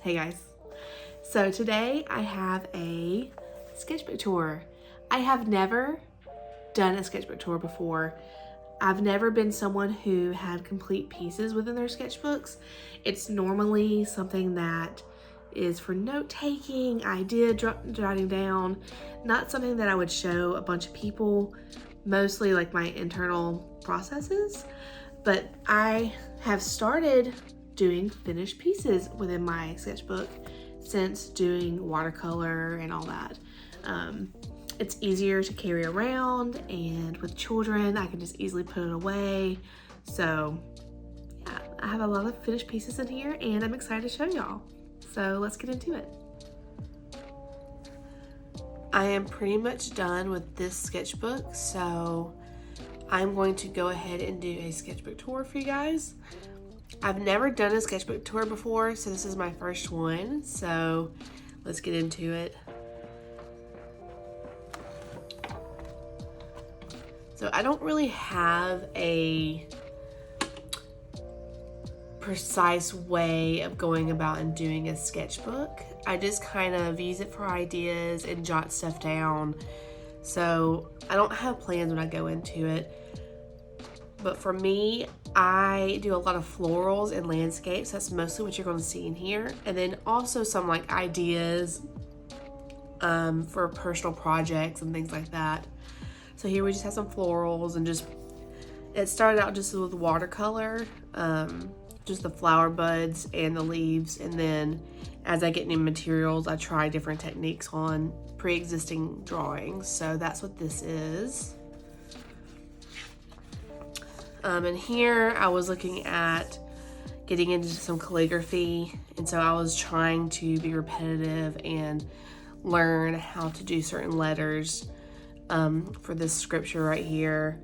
Hey guys. So today I have a sketchbook tour. I have never done a sketchbook tour before. I've never been someone who had complete pieces within their sketchbooks. It's normally something that is for note-taking, idea jotting down, not something that I would show a bunch of people, mostly like my internal processes. But I have started doing finished pieces within my sketchbook since doing watercolor and all that. It's easier to carry around, and with children I can just easily put it away. So yeah, I have a lot of finished pieces in here and I'm excited to show y'all. So let's get into it. I am pretty much done with this sketchbook, so I'm going to go ahead and do a sketchbook tour for you guys. I've never done a sketchbook tour before, so this is my first one, so let's get into it. So I don't really have a precise way of going about and doing a sketchbook. I just kind of use it for ideas and jot stuff down. So I don't have plans when I go into it. But for me, I do a lot of florals and landscapes. That's mostly what you're going to see in here. And then also some like ideas for personal projects and things like that. So here we just have some florals and just, it started out just with watercolor, just the flower buds and the leaves. And then as I get new materials, I try different techniques on pre-existing drawings. So that's what this is. And here I was looking at getting into some calligraphy, and so I was trying to be repetitive and learn how to do certain letters for this scripture right here.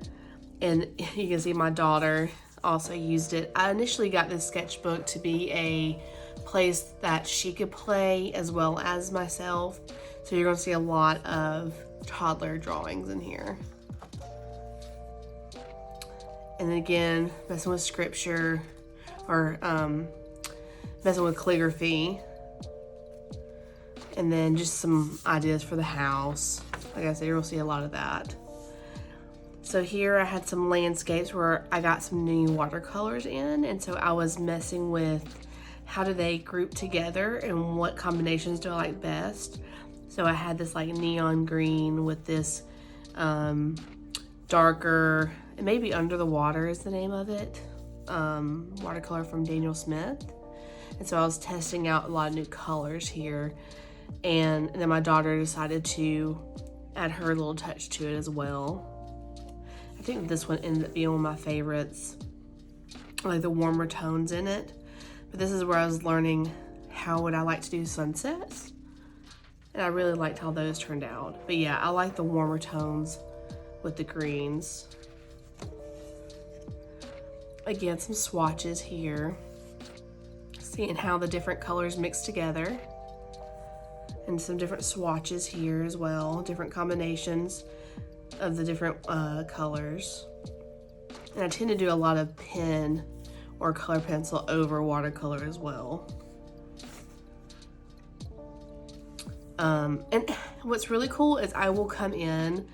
And you can see my daughter also used it. I initially got this sketchbook to be a place that she could play as well as myself, so you're going to see a lot of toddler drawings in here. And then again, messing with scripture or messing with calligraphy. And then just some ideas for the house. Like I said, you'll see a lot of that. So here I had some landscapes where I got some new watercolors in. And so I was messing with how do they group together and what combinations do I like best. So I had this like neon green with this darker, maybe Under the Water is the name of it, watercolor from Daniel Smith. And so I was testing out a lot of new colors here, and then my daughter decided to add her little touch to it as well. I think this one ended up being one of my favorites. I like the warmer tones in it, but this is where I was learning how would I like to do sunsets, and I really liked how those turned out. But yeah, I like the warmer tones with the greens. Again, some swatches here, seeing how the different colors mix together, and some different swatches here as well, different combinations of the different colors. And I tend to do a lot of pen or color pencil over watercolor as well. And what's really cool is I will come in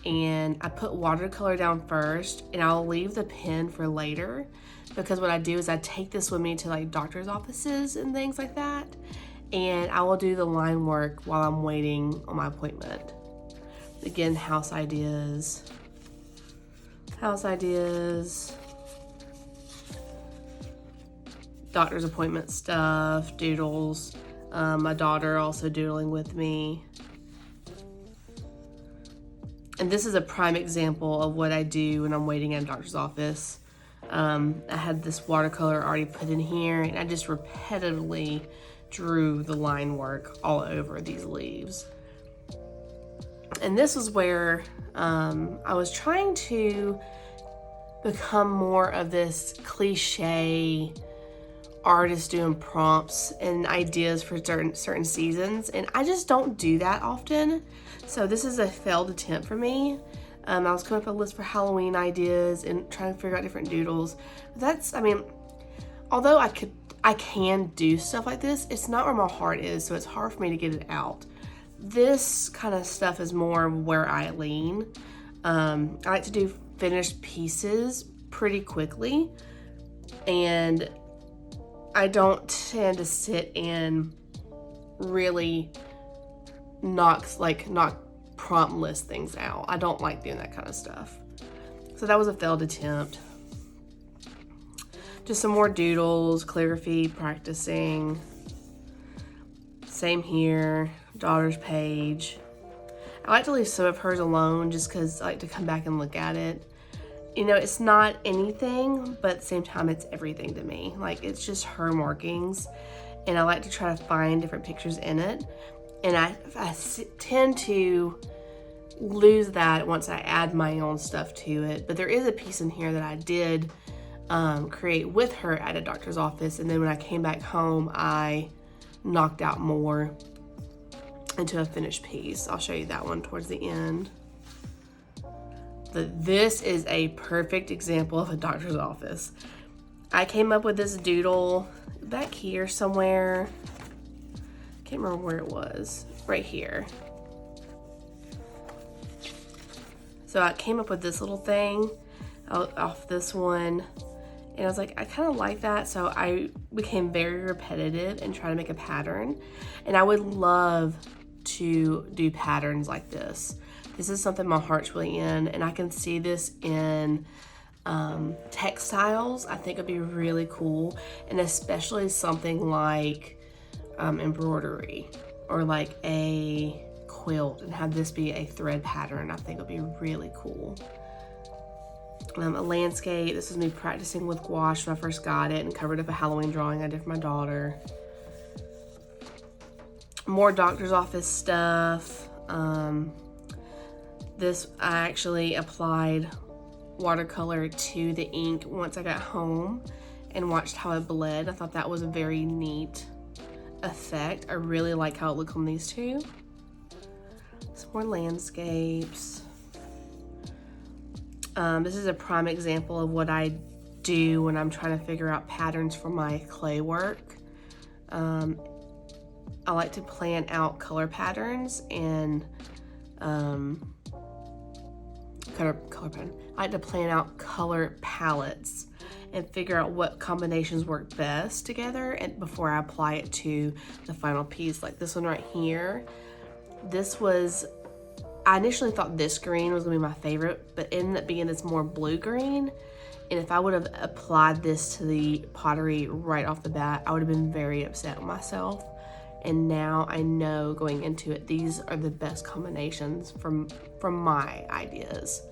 and I put watercolor down first, and I'll leave the pen for later, because what I do is I take this with me to like doctor's offices and things like that, and I will do the line work while I'm waiting on my appointment. Again, house ideas, doctor's appointment stuff, doodles, my daughter also doodling with me. And this is a prime example of what I do when I'm waiting at a doctor's office. I had this watercolor already put in here, and I just repetitively drew the line work all over these leaves. And this is where I was trying to become more of this cliche artist doing prompts and ideas for certain seasons, and I just don't do that often. So this is a failed attempt for me. I was coming up with a list for Halloween ideas and trying to figure out different doodles. But that's, I mean, although I could I can do stuff like this. It's not where my heart is, so it's hard for me to get it out. This kind of stuff is more where I lean. I like to do finished pieces pretty quickly, and I don't tend to sit and really knock prompt list things out. I don't like doing that kind of stuff. So that was a failed attempt. Just some more doodles, calligraphy, practicing. Same here, daughter's page. I like to leave some of hers alone just because I like to come back and look at it. You know, it's not anything, but at the same time, it's everything to me. Like, it's just her markings, and I like to try to find different pictures in it. And I tend to lose that once I add my own stuff to it. But there is a piece in here that I did create with her at a doctor's office, and then when I came back home, I knocked out more into a finished piece. I'll show you that one towards the end. But this is a perfect example of a doctor's office. I came up with this doodle back here somewhere. Can't remember where it was. Right here. So I came up with this little thing off this one, and I was like, I kind of like that, so I became very repetitive and try to make a pattern. And I would love to do patterns like this. This is something my heart's really in, and I can see this in textiles. I think it'd be really cool, and especially something like embroidery or like a quilt, and have this be a thread pattern. I think it'd be really cool. A landscape. This is me practicing with gouache when I first got it, and covered up a Halloween drawing I did for my daughter. More doctor's office stuff. This, I actually applied watercolor to the ink once I got home and watched how it bled. I thought that was a very neat effect. I really like how it looked on these two. Some more landscapes. This is a prime example of what I do when I'm trying to figure out patterns for my clay work. I like to plan out color patterns and color pattern. I like to plan out color palettes and figure out what combinations work best together, and before I apply it to the final piece. Like this one right here. This was, I initially thought this green was gonna be my favorite, but ended up being this more blue green. And if I would have applied this to the pottery right off the bat, I would have been very upset with myself. And now I know going into it, these are the best combinations from my ideas.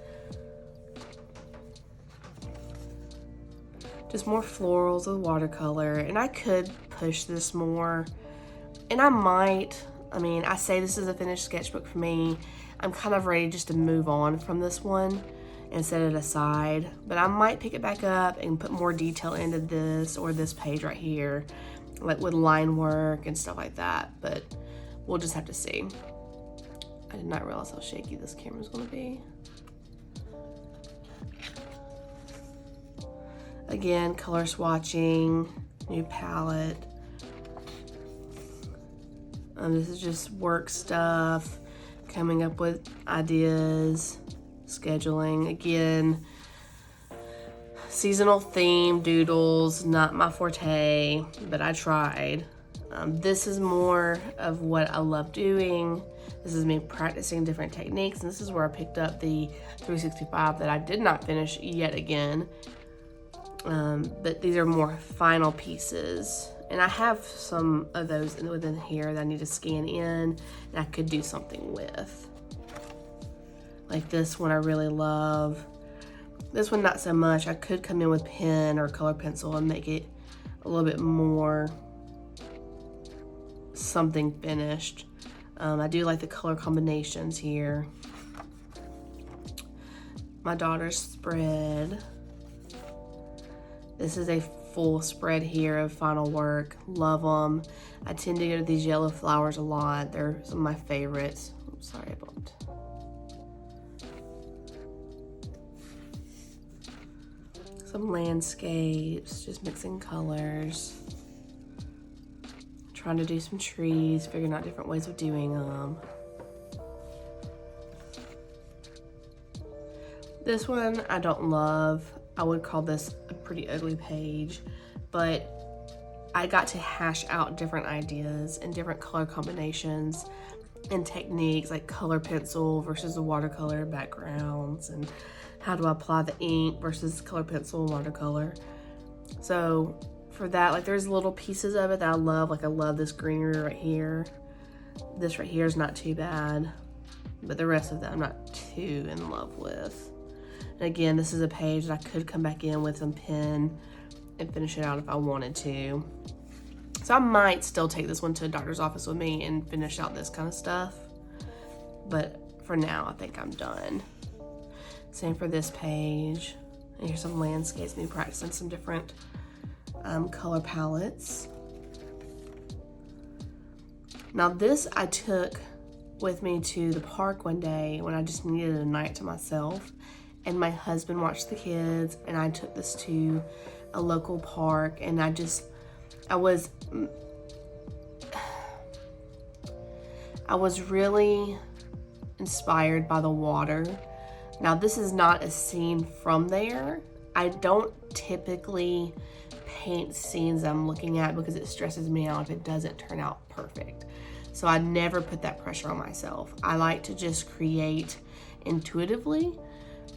Just more florals with watercolor, and I could push this more, and I might. I mean, I say this is a finished sketchbook for me. I'm kind of ready just to move on from this one and set it aside, but I might pick it back up and put more detail into this or this page right here, like with line work and stuff like that, but we'll just have to see. I did not realize how shaky this camera is going to be. Again, color swatching, new palette. This is just work stuff, coming up with ideas, scheduling. Again, seasonal theme doodles, not my forte, but I tried. This is more of what I love doing. This is me practicing different techniques, and this is where I picked up the 365 that I did not finish yet again. But these are more final pieces, and I have some of those within here that I need to scan in and I could do something with. Like this one I really love. This one not so much. I could come in with pen or color pencil and make it a little bit more something finished. I do like the color combinations here. My daughter's spread. This is a full spread here of final work. Love them. I tend to go to these yellow flowers a lot. They're some of my favorites. Oops, sorry about. Some landscapes, just mixing colors. trying to do some trees, figuring out different ways of doing them. This one I don't love. I would call this a pretty ugly page, but I got to hash out different ideas and different color combinations and techniques, like color pencil versus the watercolor backgrounds, and how do I apply the ink versus color pencil and watercolor. So for that, like, there's little pieces of it that I love. Like, I love this greenery right here. This right here is not too bad, but the rest of that I'm not too in love with. And again, this is a page that I could come back in with some pen and finish it out if I wanted to. So I might still take this one to a doctor's office with me and finish out this kind of stuff. But for now, I think I'm done. Same for this page. And here's some landscapes, me practicing some different color palettes. Now this I took with me to the park one day when I just needed a night to myself. And my husband watched the kids, and I took this to a local park, and I was really inspired by the water. Now this is not a scene from there. I don't typically paint scenes I'm looking at because it stresses me out if it doesn't turn out perfect. So I never put that pressure on myself. I like to just create intuitively,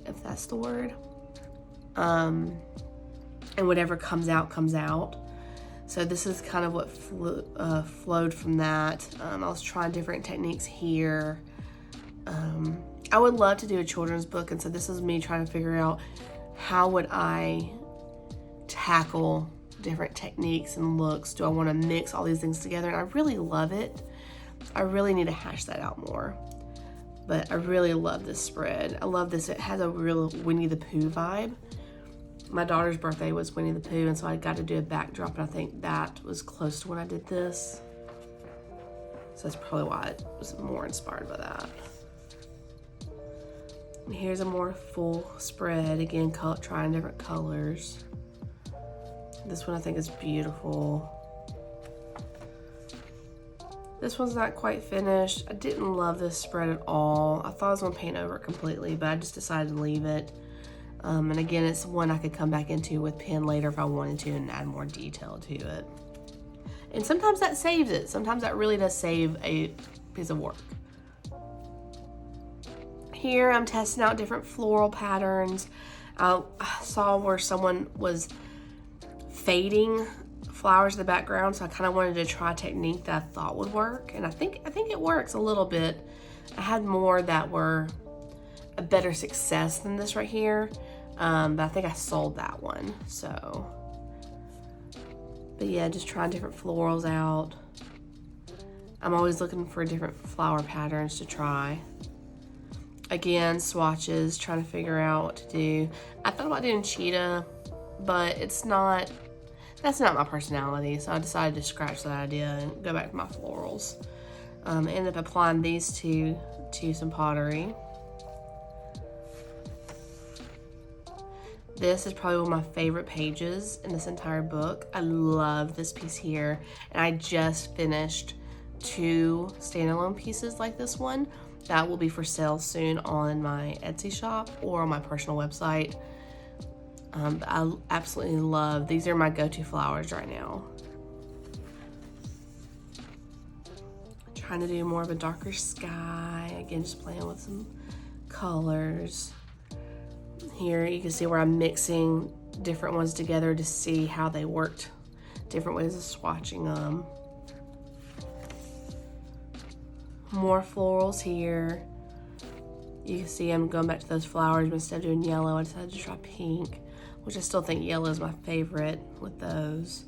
if that's the word. And whatever comes out, comes out. So this is kind of what flowed from that. I was trying different techniques here. I would love to do a children's book, and so this is me trying to figure out how would I tackle different techniques and looks. Do I want to mix all these things together? And I really love it. I really need to hash that out more. But I really love this spread. I love this. It has a real Winnie the Pooh vibe. My daughter's birthday was Winnie the Pooh, and so I got to do a backdrop, and I think that was close to when I did this. So that's probably why I was more inspired by that. And here's a more full spread. Again, trying different colors. This one I think is beautiful. This one's not quite finished. I didn't love this spread at all. I thought I was gonna paint over it completely, but I just decided to leave it. And again, it's one I could come back into with pen later if I wanted to and add more detail to it. And sometimes that saves it. Sometimes that really does save a piece of work. Here I'm testing out different floral patterns. I saw where someone was fading flowers in the background, so I kind of wanted to try a technique that I thought would work, and I think it works a little bit. I had more that were a better success than this right here, but I think I sold that one. So, but yeah, just trying different florals out. I'm always looking for different flower patterns to try. Again, swatches, trying to figure out what to do. I thought about doing cheetah, but that's not my personality, so I decided to scratch that idea and go back to my florals. Ended up applying these two to some pottery. This is probably one of my favorite pages in this entire book. I love this piece here, and I just finished 2 standalone pieces like this one. That will be for sale soon on my Etsy shop or on my personal website. I absolutely love, these are my go-to flowers right now. Trying to do more of a darker sky. Again, just playing with some colors. Here you can see where I'm mixing different ones together to see how they worked. Different ways of swatching them. More florals here. You can see I'm going back to those flowers, but instead of doing yellow, I decided to try pink, which I still think yellow is my favorite with those.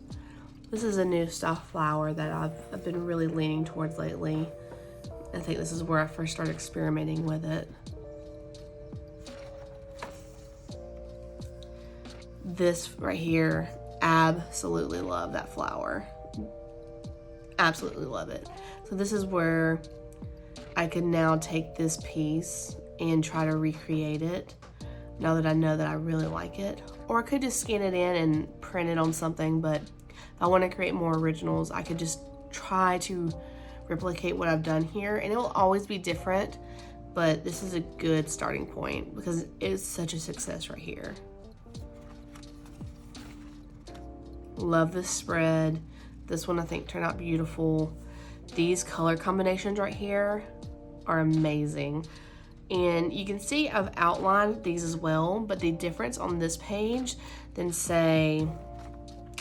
This is a new style flower that I've been really leaning towards lately. I think this is where I first started experimenting with it. This right here, absolutely love that flower. Absolutely love it. So this is where I can now take this piece and try to recreate it now that I know that I really like it. Or I could just scan it in and print it on something, but if I want to create more originals, I could just try to replicate what I've done here, and it will always be different, but this is a good starting point because it's such a success right here. Love this spread. This one I think turned out beautiful. These color combinations right here are amazing. And you can see I've outlined these as well, but the difference on this page than say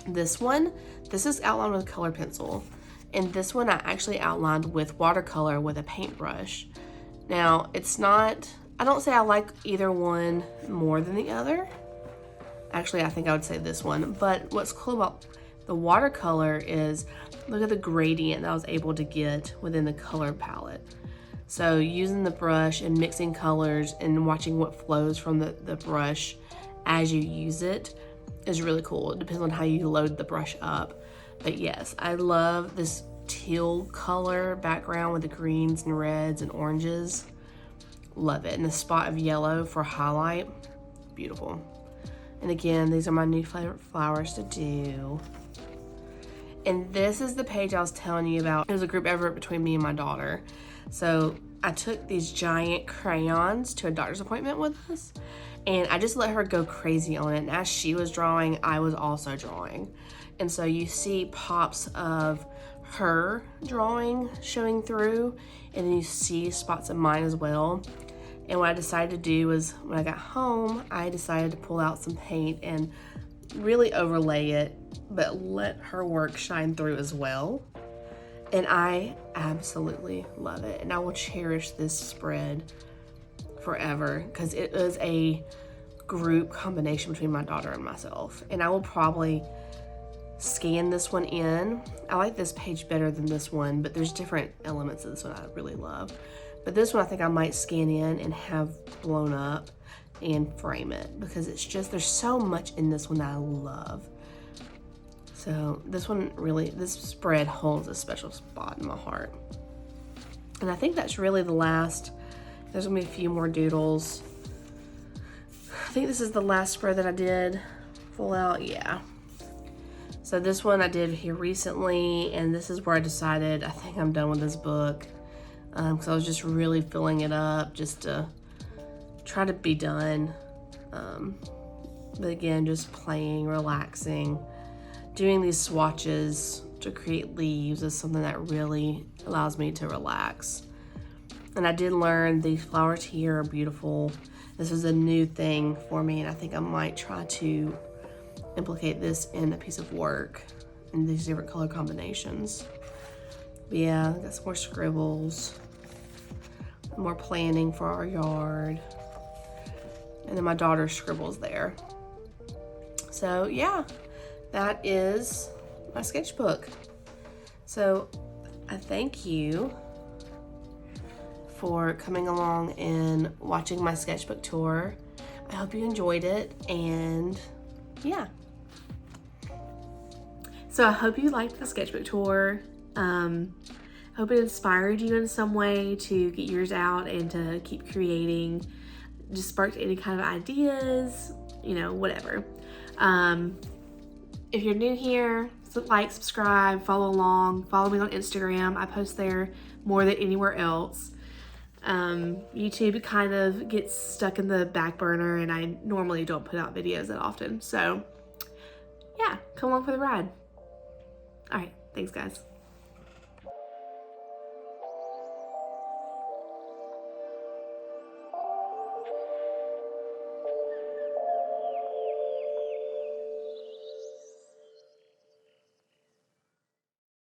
this one, this is outlined with a color pencil. And this one I actually outlined with watercolor with a paintbrush. Now, it's not, I don't say I like either one more than the other. Actually, I think I would say this one. But what's cool about the watercolor is, look at the gradient that I was able to get within the color palette. So using the brush and mixing colors and watching what flows from the brush as you use it is really cool. It depends on how you load the brush up. But yes, I love this teal color background with the greens and reds and oranges. Love it. And the spot of yellow for highlight, beautiful. And again, these are my new favorite flowers to do. And this is the page I was telling you about. It was a group effort between me and my daughter. So I took these giant crayons to a doctor's appointment with us, and I just let her go crazy on it. And as she was drawing, I was also drawing. And so you see pops of her drawing showing through, and then you see spots of mine as well. And what I decided to do was, when I got home, I decided to pull out some paint and really overlay it, but let her work shine through as well. And I absolutely love it. And I will cherish this spread forever because it is a group combination between my daughter and myself. And I will probably scan this one in. I like this page better than this one, but there's different elements of this one I really love. But this one I think I might scan in and have blown up and frame it because it's just, there's so much in this one that I love. So this one really, this spread holds a special spot in my heart. And I think that's really the last. There's gonna be a few more doodles. I think this is the last spread that I did full out, yeah. So this one I did here recently, and this is where I decided I think I'm done with this book. Because I was just really filling it up just to try to be done. But again, just playing, relaxing. Doing these swatches to create leaves is something that really allows me to relax. And I did learn these flowers here are beautiful. This is a new thing for me, and I think I might try to implicate this in a piece of work in these different color combinations. But yeah, got some more scribbles, more planning for our yard, and then my daughter's scribbles there. So yeah, that is my sketchbook. So I thank you for coming along and watching my sketchbook tour. I hope you enjoyed it, and yeah. So I hope you liked the sketchbook tour. Hope it inspired you in some way to get yours out and to keep creating, just sparked any kind of ideas, you know, whatever. If you're new here, like, subscribe, follow along, follow me on Instagram. I post there more than anywhere else. YouTube kind of gets stuck in the back burner, and I normally don't put out videos that often. So yeah, come along for the ride. All right, thanks guys.